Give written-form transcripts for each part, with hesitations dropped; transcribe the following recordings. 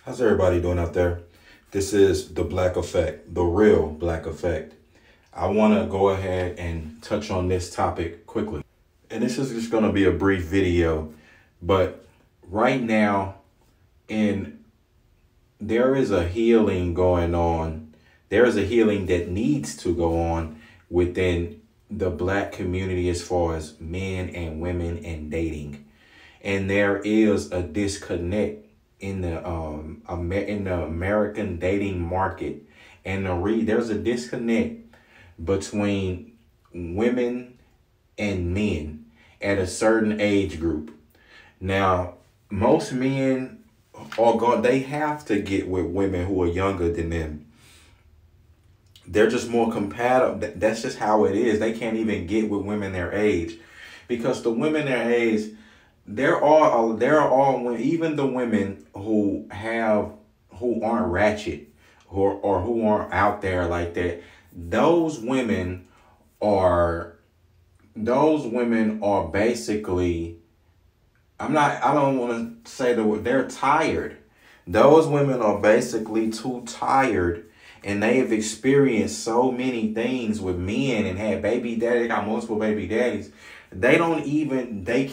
How's everybody doing out there? This is the Black Effect, the real Black Effect. I want to go ahead and touch on this topic quickly. And this is just going to be a brief video, but right now in there is a healing going on. There is a healing that needs to go on within the black community as far as men and women and dating. And there is a disconnect in the American dating market, and there's a disconnect between women and men at a certain age group. Now, most men they have to get with women who are younger than them. They're just more compatible. That's just how it is. They can't even get with women their age, because the women their age, even the women who aren't ratchet or who aren't out there like that. Those women are basically, I don't want to say the word, they're tired. Those women are basically too tired, and they have experienced so many things with men and had baby daddy, got multiple baby daddies. They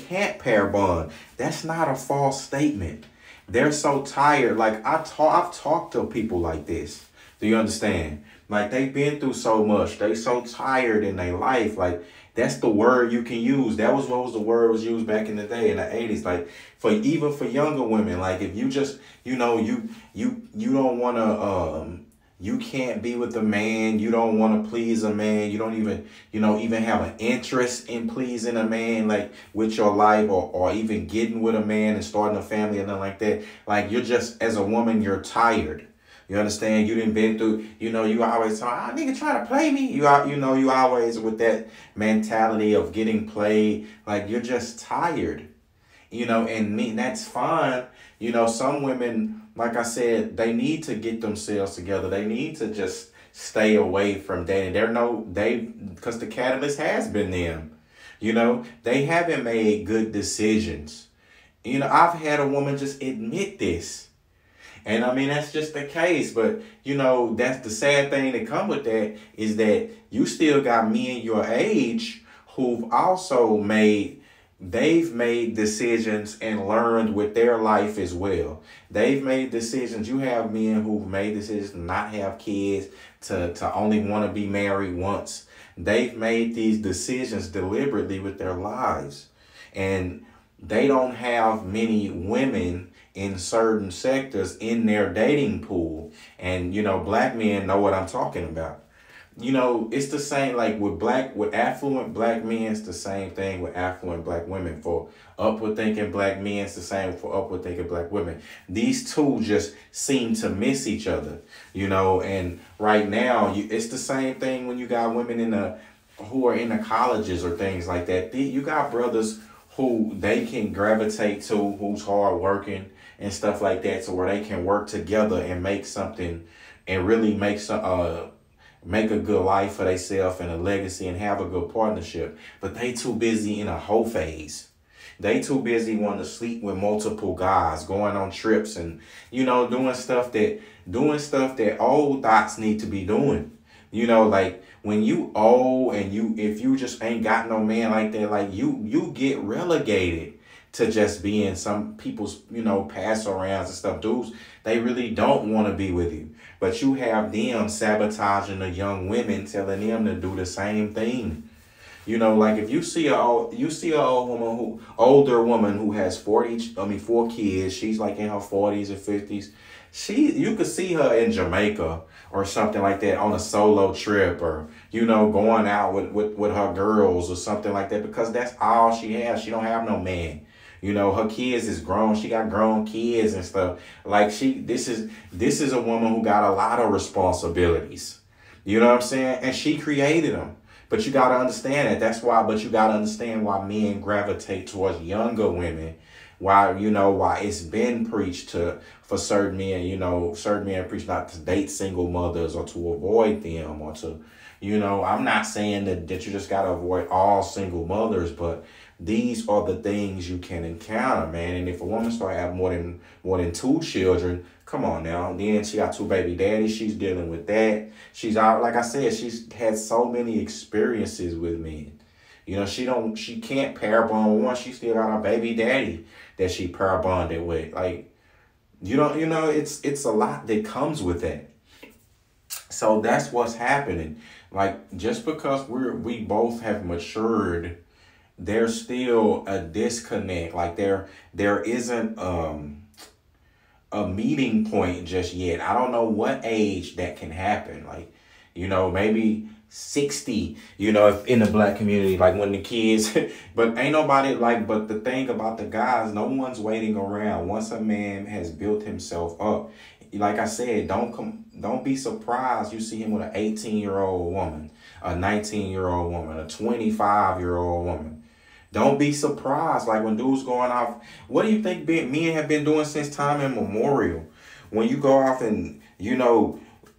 can't pair bond. That's not a false statement. They're so tired. Like I've talked to people like this. Do you understand? Like they've been through so much. They so tired in their life. Like that's the word you can use. That was what was the word was used back in the day in the 80s. Like even for younger women, like if you just, you don't want to, you can't be with a man. You don't want to please a man. You don't even have an interest in pleasing a man, like with your life, or even getting with a man and starting a family and nothing like that. Like you're just, as a woman, you're tired. You understand? You didn't been through, you always talk, nigga trying to play me. You always with that mentality of getting played. Like you're just tired, and that's fine. Some women, like I said, they need to get themselves together. They need to just stay away from dating. Because the catalyst has been them. They haven't made good decisions. I've had a woman just admit this. And I mean, that's just the case. But, that's the sad thing that come with that is that you still got men your age who've also they've made decisions and learned with their life as well. They've made decisions. You have men who've made decisions to not have kids, to only want to be married once. They've made these decisions deliberately with their lives. And they don't have many women in certain sectors in their dating pool. And, black men know what I'm talking about. It's the same, like with affluent black men, it's the same thing with affluent black women. For upward thinking black men, it's the same for upward thinking black women. These two just seem to miss each other, and right now it's the same thing when you got women who are in the colleges or things like that. You got brothers who they can gravitate to, who's hard working and stuff like that, so where they can work together and make something and really make a good life for themselves and a legacy and have a good partnership. But they too busy in a hoe phase. They too busy wanting to sleep with multiple guys, going on trips and, doing stuff that old thoughts need to be doing. Like when you old and if you just ain't got no man like that, like you get relegated to just being some people's, pass arounds and stuff. Dudes, they really don't want to be with you. But you have them sabotaging the young women, telling them to do the same thing. Like if you see older woman who has 4 kids, she's like in her 40s or 50s. You could see her in Jamaica or something like that on a solo trip, or, going out with her girls or something like that, because that's all she has. She don't have no man. Her kids is grown. She got grown kids and stuff. Like this is a woman who got a lot of responsibilities. You know what I'm saying? And she created them. But you got to understand that. But you got to understand why men gravitate towards younger women. Why it's been preached for certain men, certain men preach not to date single mothers or to avoid them or to, I'm not saying that you just got to avoid all single mothers, but these are the things you can encounter, man. And if a woman start having more than two children, come on now. Then she got two baby daddies. She's dealing with that. She's out, like I said, she's had so many experiences with men. She can't pair bond with one. She still got a baby daddy that she pair bonded with. Like, it's a lot that comes with that. So that's what's happening. Like, just because we both have matured, there's still a disconnect. Like, there isn't a meeting point just yet. I don't know what age that can happen. Like, maybe 60, if in the Black community, like when the kids, but ain't nobody but the thing about the guys, no one's waiting around. Once a man has built himself up, like I said, don't be surprised you see him with an 18-year-old woman, a 19-year-old woman, a 25-year-old woman. Don't be surprised, like when dudes going off. What do you think men have been doing since time immemorial? When you go off and,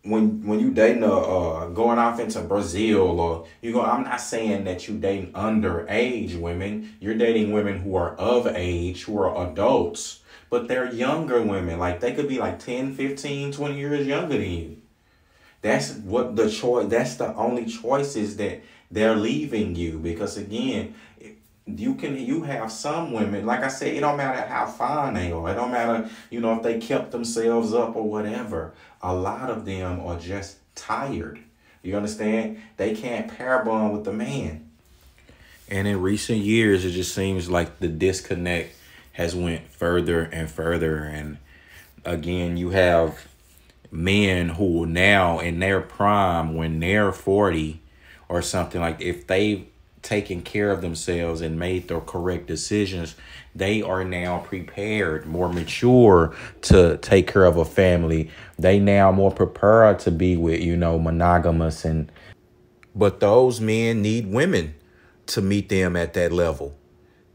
when you dating going off into Brazil, or I'm not saying that you dating underage women. You're dating women who are of age, who are adults, but they're younger women. Like, they could be like 10, 15, 20 years younger than you. That's what the choice. That's the only choices that they're leaving you. Because again, you have some women, like I said, it don't matter how fine they are. It don't matter, if they kept themselves up or whatever. A lot of them are just tired. You understand? They can't pair bond with the man. And in recent years, it just seems like the disconnect has went further and further. And again, you have men who now in their prime, when they're 40 or something, like if they've taken care of themselves and made the correct decisions, they are now prepared, more mature to take care of a family. They now more prepared to be with, monogamous. But those men need women to meet them at that level.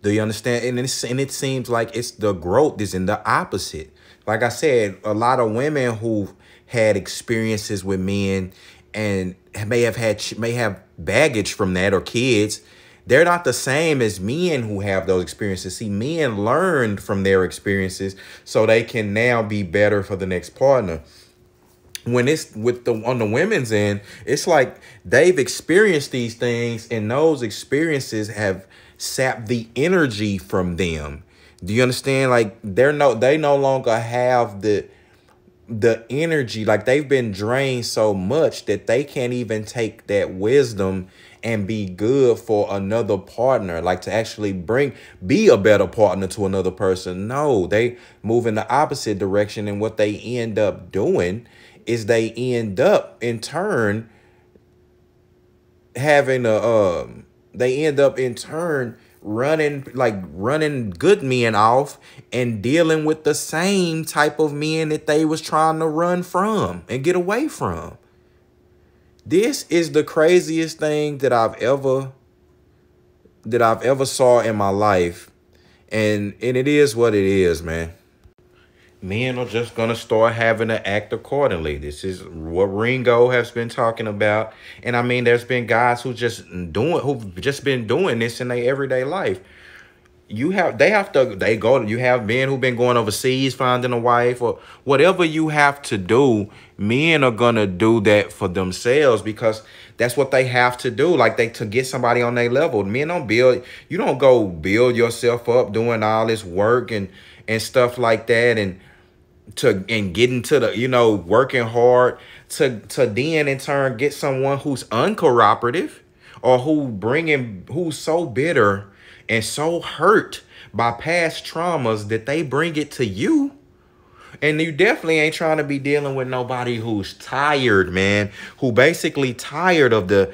Do you understand? And it seems like the growth is in the opposite. Like I said, a lot of women who've had experiences with men and may have baggage from that, or kids, they're not the same as men who have those experiences. See, men learned from their experiences so they can now be better for the next partner. When it's on the women's end, it's like they've experienced these things, and those experiences have sapped the energy from them. Do you understand? Like, they no longer have the energy. Like, they've been drained so much that they can't even take that wisdom and be good for another partner, like to actually be a better partner to another person. No, they move in the opposite direction. And what they end up doing is they end up in turn having running good men off and dealing with the same type of men that they was trying to run from and get away from. This is the craziest thing that I've ever saw in my life. And it is what it is, man. Men are just going to start having to act accordingly. This is what Ringo has been talking about. And I mean, there's been guys who've just been doing this in their everyday life. You have men who've been going overseas, finding a wife, or whatever you have to do. Men are going to do that for themselves because that's what they have to do. Like, to get somebody on their level. Men you don't go build yourself up doing all this work and stuff like that. And getting to the, working hard to then in turn get someone who's uncooperative, or who's so bitter and so hurt by past traumas that they bring it to you. And you definitely ain't trying to be dealing with nobody who's tired, man, who basically tired of the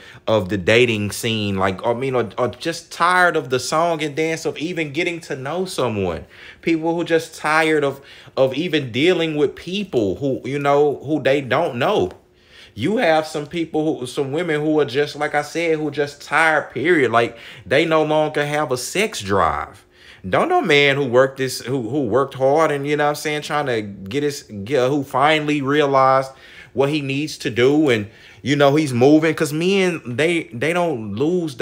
dating scene, or just tired of the song and dance of even getting to know someone. People who just tired of even dealing with people who they don't know. You have some women who are just, like I said, who just tired, period. Like, they no longer have a sex drive. Don't no man who worked hard and, trying to who finally realized what he needs to do, and, he's moving. Because men, they don't lose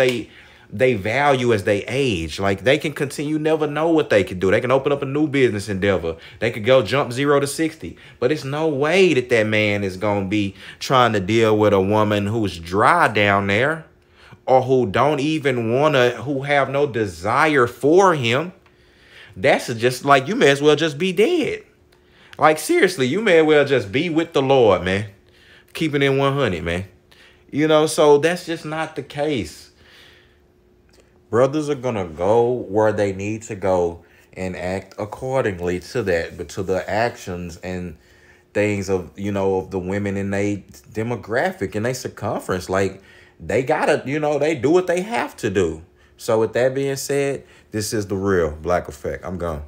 they value as they age. Like, they can continue, you never know what they can do. They can open up a new business endeavor. They could go jump 0 to 60. But it's no way that that man is going to be trying to deal with a woman who's dry down there, or who don't even want to, who have no desire for him. That's just like, you may as well just be dead. Like, seriously, you may as well just be with the Lord, man. Keeping it 100, man. You know, so that's just not the case. Brothers are going to go where they need to go and act accordingly to that, but to the actions and things of, you know, of the women in their demographic and their circumference. Like, they gotta, you know, they do what they have to do. So with that being said, this is The Real Black Effect. I'm gone.